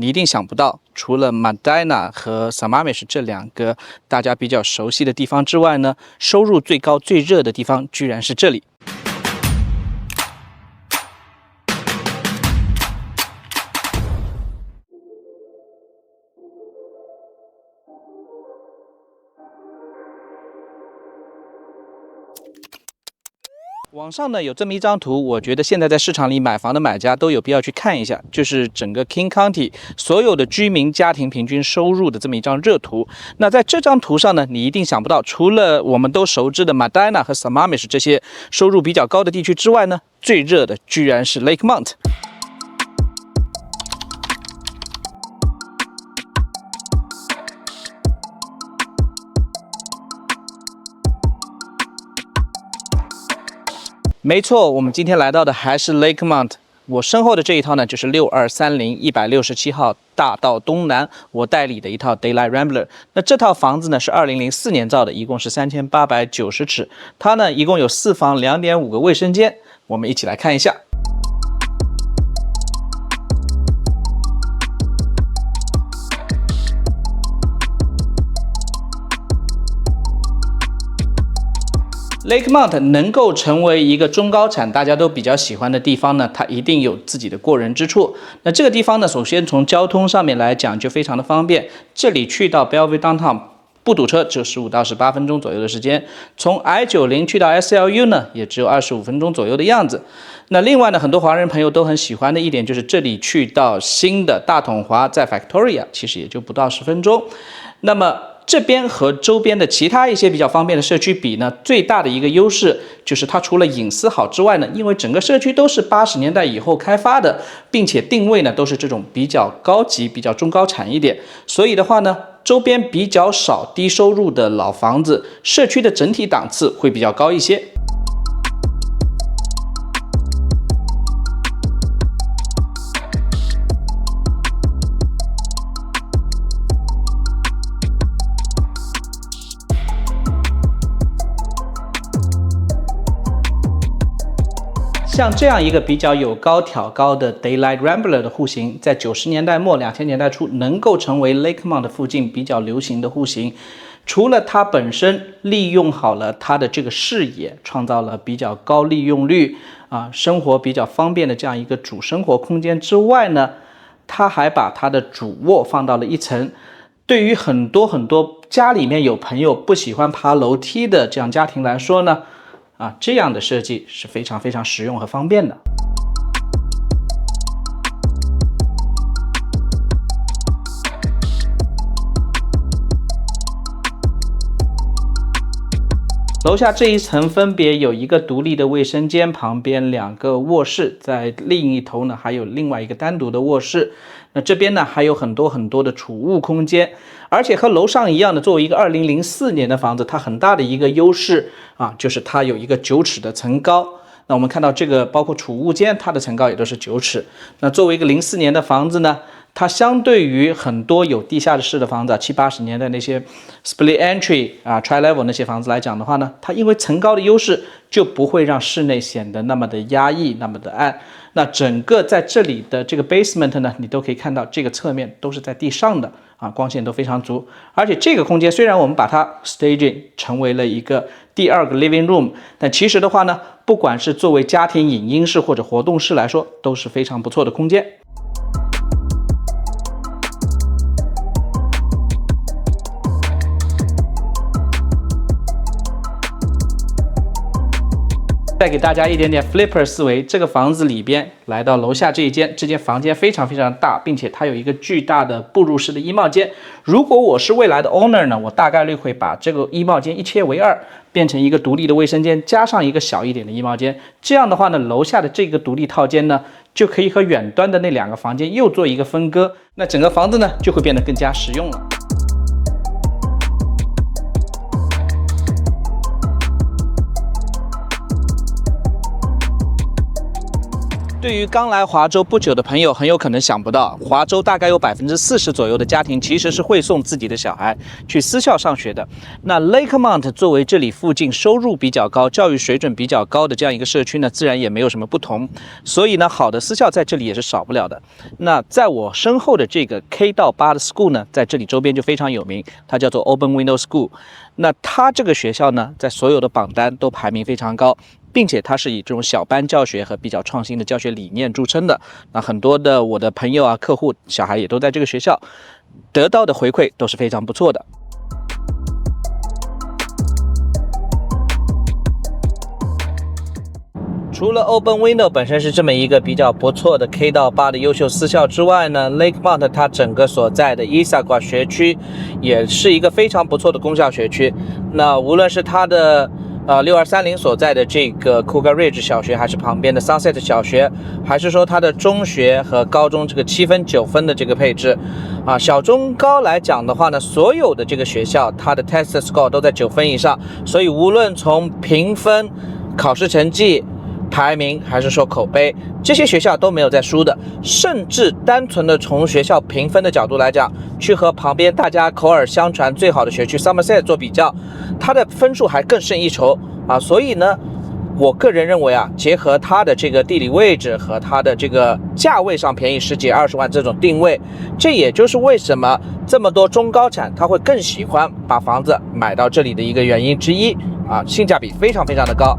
你一定想不到，除了 Medina 和 Sammamish 这两个大家比较熟悉的地方之外呢，收入最高、最热的地方居然是这里。网上呢有这么一张图，我觉得现在在市场里买房的买家都有必要去看一下，就是整个 King County 所有的居民家庭平均收入的这么一张热图。那在这张图上呢，你一定想不到，除了我们都熟知的 Medina 和 Sammamish 这些收入比较高的地区之外呢，最热的居然是 Lakemont。没错，我们今天来到的还是 Lakemont。我身后的这一套呢，就是6230-167号大道东南我代理的一套 Daylight Rambler。那这套房子呢是2004年造的，一共是3890尺。它呢一共有4房2.5个卫生间，我们一起来看一下。Lakemont 能够成为一个中高产大家都比较喜欢的地方呢，它一定有自己的过人之处。那这个地方呢，首先从交通上面来讲就非常的方便，这里去到 Bellevue Downtown 不堵车，只有15到18分钟左右的时间。从 I90 去到 SLU 呢，也只有25分钟左右的样子。那另外呢，很多华人朋友都很喜欢的一点就是这里去到新的大统华在 Victoria 其实也就不到10分钟。那么这边和周边的其他一些比较方便的社区比呢，最大的一个优势就是它除了隐私好之外呢，因为整个社区都是80年代以后开发的，并且定位呢都是这种比较高级、比较中高产一点，所以的话呢，周边比较少低收入的老房子，社区的整体档次会比较高一些。像这样一个比较有高挑高的 Daylight Rambler 的户型，在90年代末、2000年代初能够成为 Lakemont 附近比较流行的户型，除了它本身利用好了它的这个视野，创造了比较高利用率生活比较方便的这样一个主生活空间之外呢，它还把它的主卧放到了一层。对于很多家里面有朋友不喜欢爬楼梯的这样家庭来说呢，这样的设计是非常非常实用和方便的。楼下这一层分别有一个独立的卫生间，旁边2个卧室，在另一头呢还有另外一个单独的卧室。那这边呢还有很多的储物空间，而且和楼上一样的，作为一个2004年的房子，它很大的一个优势就是它有一个9尺的层高。那我们看到这个包括储物间，它的层高也都是9尺。那作为一个04年的房子呢，它相对于很多有地下室的房子，70、80年代那些 split entry tri-level 那些房子来讲的话呢，它因为层高的优势，就不会让室内显得那么的压抑，那么的暗。那整个在这里的这个 basement 呢，你都可以看到这个侧面都是在地上的光线都非常足。而且这个空间虽然我们把它 staging 成为了一个第2个 living room， 但其实的话呢，不管是作为家庭影音室或者活动室来说，都是非常不错的空间。再给大家一点点 flipper 思维，这个房子里边来到楼下这一间，这间房间非常非常大，并且它有一个巨大的步入式的衣帽间。如果我是未来的 owner 呢，我大概率会把这个衣帽间一切为2，变成一个独立的卫生间，加上一个小一点的衣帽间。这样的话呢，楼下的这个独立套间呢，就可以和远端的那2个房间又做一个分割，那整个房子呢就会变得更加实用了。对于刚来华州不久的朋友，很有可能想不到，华州大概有40%左右的家庭其实是会送自己的小孩去私校上学的。那 Lakemont 作为这里附近收入比较高、教育水准比较高的这样一个社区呢，自然也没有什么不同。所以呢，好的私校在这里也是少不了的。那在我身后的这个 K 到8的 school 呢，在这里周边就非常有名，它叫做 Open Window School。那它这个学校呢，在所有的榜单都排名非常高。并且它是以这种小班教学和比较创新的教学理念著称的。那很多的我的朋友啊、客户、小孩也都在这个学校，得到的回馈都是非常不错的。除了 Open Window 本身是这么一个比较不错的 K 到8的优秀私校之外呢 ，Lakemont 它整个所在的 Issaquah 学区也是一个非常不错的公校学区。那无论是它的6230所在的这个 Cougar Ridge 小学，还是旁边的 Sunset 小学，还是说它的中学和高中这个7分9分的这个配置啊，小中高来讲的话呢，所有的这个学校它的 test score 都在9分以上，所以无论从评分、考试成绩、排名还是说口碑，这些学校都没有在输的。甚至单纯的从学校评分的角度来讲，去和旁边大家口耳相传最好的学区 Somerset 做比较，它的分数还更胜一筹啊。所以呢，我个人认为啊，结合它的这个地理位置和它的这个价位上便宜10几20万这种定位，这也就是为什么这么多中高产他会更喜欢把房子买到这里的一个原因之一啊，性价比非常非常的高。